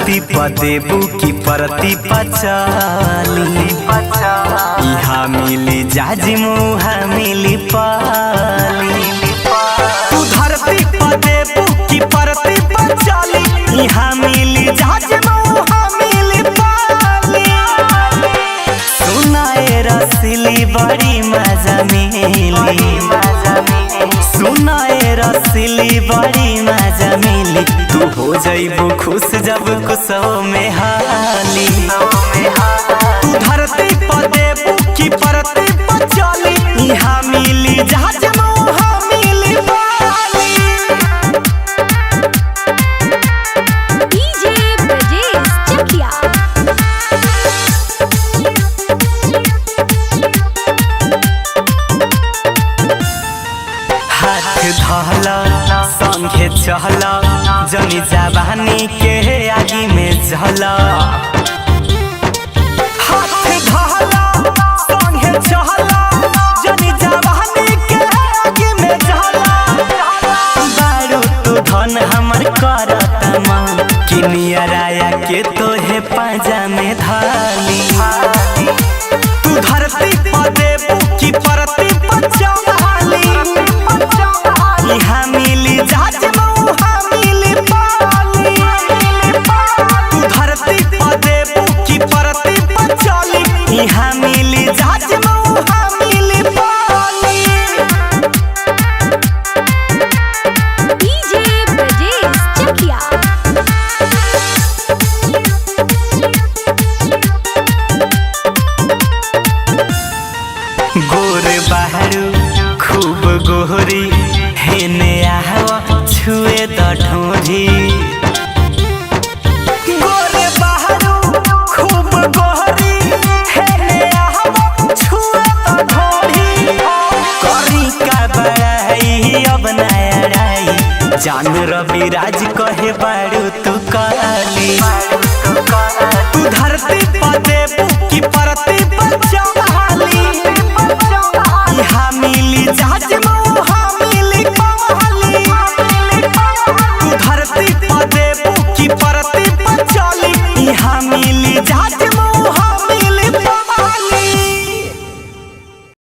धरती पर देबू की परती पचाली इहा मिली जाजी मुहा मिली पाली। तू धरती पर देबू की परती पचाली इहा मिली जाजी मुहा मिली पाली। सुनाए रसीली बड़ी मजा मिली, सुनाए रसीली बड़ी मजा मिली। तू हो जाइबू खुश जब कुसो में हाली। तू धरती पर देबू की परती पर चली इहा मिली जहाज मुहा मिली पाली। डीजे ब्रजेश चकिया। हाथ धहला संगे चहला जनी जवानी के आगे में जहला। हाथ धहला संगे चहला जनी जवानी के आगे में जहला। बारू तू धन हमर करत मन कि नियराया के तोहे पाजा में धाली। तू धरती पर देबू की परती पर चढ़ाली इहा मिली जहाज मुहा मिली पाली। तू धरती पर देबू की परती पर चली इहा मिली जहाज मुहा मिली पाली। डीजे ब्रजेश चकिया। गोर बाहरू खूब गोहरी हेने आहवा छुए द ढोरी। गोर बाहरू खूब गोहरी हेने आहवा छुए द ढोरी। करी का बड़ाई अब नयराई जान रवि राज कहे बारू तू काली। तू धरती पर देबू की परती पर चढ़ाली इहा मिली जहाज